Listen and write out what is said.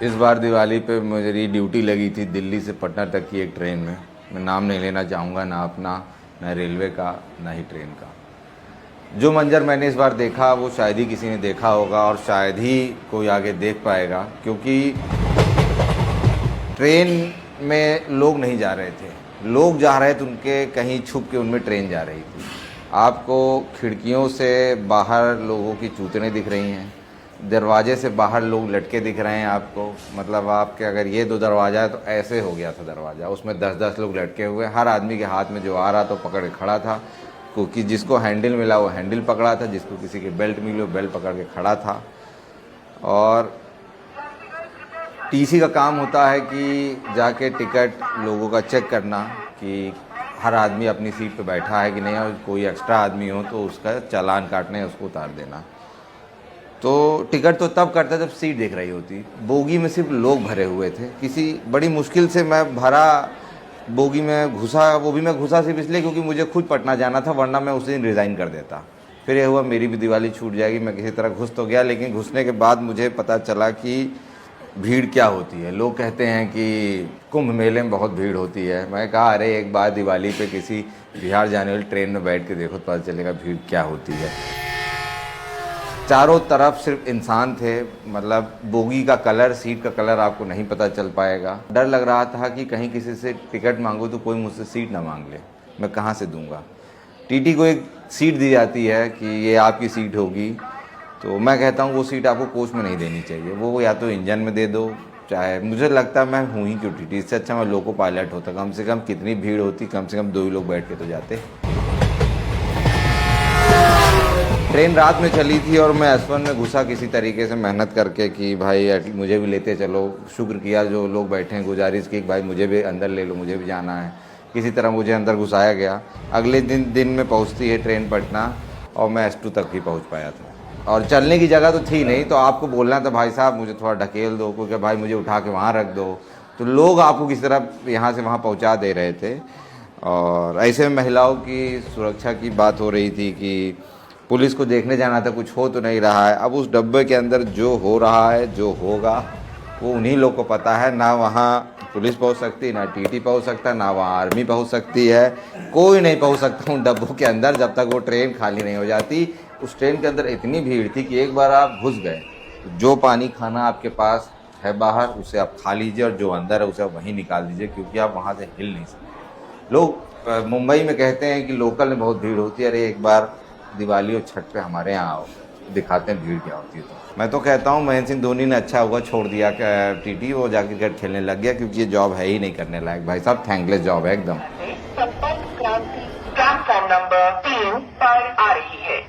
इस बार दिवाली पे मेरी ड्यूटी लगी थी दिल्ली से पटना तक की एक ट्रेन में। मैं नाम नहीं लेना चाहूँगा, ना अपना, ना रेलवे का, ना ही ट्रेन का। जो मंजर मैंने इस बार देखा वो शायद ही किसी ने देखा होगा और शायद ही कोई आगे देख पाएगा, क्योंकि ट्रेन में लोग नहीं जा रहे थे। लोग जा रहे थे उनके कहीं छुप के, उनमें ट्रेन जा रही थी। आपको खिड़कियों से बाहर लोगों की चूतनें दिख रही हैं, दरवाजे से बाहर लोग लटके दिख रहे हैं आपको। मतलब आपके अगर ये 2 दरवाज़ा है तो ऐसे हो गया था दरवाज़ा, उसमें 10-10 लोग लटके हुए। हर आदमी के हाथ में जो आ रहा था पकड़ के खड़ा था, क्योंकि जिसको हैंडल मिला वो हैंडल पकड़ा था, जिसको किसी के बेल्ट मिली वो बेल्ट पकड़ के खड़ा था। और टीसी का काम होता है कि जाके टिकट लोगों का चेक करना कि हर आदमी अपनी सीट पे बैठा है कि नहीं, और कोई एक्स्ट्रा आदमी हो तो उसका चालान काटना है, उसको उतार देना। तो टिकट तो तब करता जब सीट दिख रही होती। बोगी में सिर्फ लोग भरे हुए थे। किसी बड़ी मुश्किल से मैं भरा बोगी में घुसा, वो भी मैं घुसा सिर्फ इसलिए क्योंकि मुझे खुद पटना जाना था, वरना मैं उस दिन रिज़ाइन कर देता। फिर ये हुआ मेरी भी दिवाली छूट जाएगी। मैं किसी तरह घुस तो गया, लेकिन घुसने के बाद मुझे पता चला कि भीड़ क्या होती है। लोग कहते हैं कि कुंभ मेले में बहुत भीड़ होती है। मैं कहा अरे एक बार दिवाली पे किसी बिहार जाने वाली ट्रेन में बैठ के देखो तो पता चलेगा भीड़ क्या होती है। चारों तरफ सिर्फ इंसान थे। मतलब बोगी का कलर, सीट का कलर आपको नहीं पता चल पाएगा। डर लग रहा था कि कहीं किसी से टिकट मांगूँ तो कोई मुझसे सीट ना मांग ले, मैं कहाँ से दूंगा। टीटी को एक सीट दी जाती है कि ये आपकी सीट होगी, तो मैं कहता हूँ वो सीट आपको कोच में नहीं देनी चाहिए, वो या तो इंजन में दे दो। चाहे मुझे लगता है मैं हूँ ही क्यों टीटी, इससे अच्छा मैं लोको पायलट होता। कम से कम कितनी भीड़ होती, कम से कम 2 ही लोग बैठ के तो जाते। ट्रेन रात में चली थी और मैं S1 में घुसा किसी तरीके से मेहनत करके कि भाई मुझे भी लेते चलो। शुक्र किया जो लोग बैठे हैं, गुजारिश की भाई मुझे भी अंदर ले लो, मुझे भी जाना है। किसी तरह मुझे अंदर घुसाया गया। अगले दिन में पहुंचती है ट्रेन पटना, और मैं S2 तक ही पहुंच पाया था। और चलने की जगह तो थी नहीं, तो आपको बोलना था भाई साहब मुझे थोड़ा ढकेल दो, क्योंकि भाई मुझे उठा के वहाँ रख दो। तो लोग आपको किसी तरह यहाँ से वहाँ पहुँचा दे रहे थे। और ऐसे में महिलाओं की सुरक्षा की बात हो रही थी कि पुलिस को देखने जाना था, कुछ हो तो नहीं रहा है। अब उस डब्बे के अंदर जो हो रहा है, जो होगा, वो उन्हीं लोग को पता है। ना वहाँ पुलिस पहुँच सकती, ना टीटी पहुँच सकता, ना वहाँ आर्मी पहुँच सकती है। कोई नहीं पहुँच सकता उन डब्बों के अंदर जब तक वो ट्रेन खाली नहीं हो जाती। उस ट्रेन के अंदर इतनी भीड़ थी कि एक बार आप घुस गए तो जो पानी खाना आपके पास है बाहर, उसे आप खा लीजिए, और जो अंदर है उसे आप वहीं निकाल दीजिए, क्योंकि आप वहाँ से हिल नहीं सकते। लोग मुंबई में कहते हैं कि लोकल में बहुत भीड़ होती है। अरे एक बार दिवाली और छठ पे हमारे यहाँ आओ, दिखाते हैं भीड़ क्या होती है। तो मैं तो कहता हूँ महेंद्र सिंह धोनी ने अच्छा हुआ छोड़ दिया टीटी, वो जाके क्रिकेट खेलने लग गया, क्योंकि ये जॉब है ही नहीं करने लायक। भाई साहब थैंकलेस जॉब है एकदम। संपर्क क्रांति प्लेटफॉर्म नंबर 3 पर आ रही है।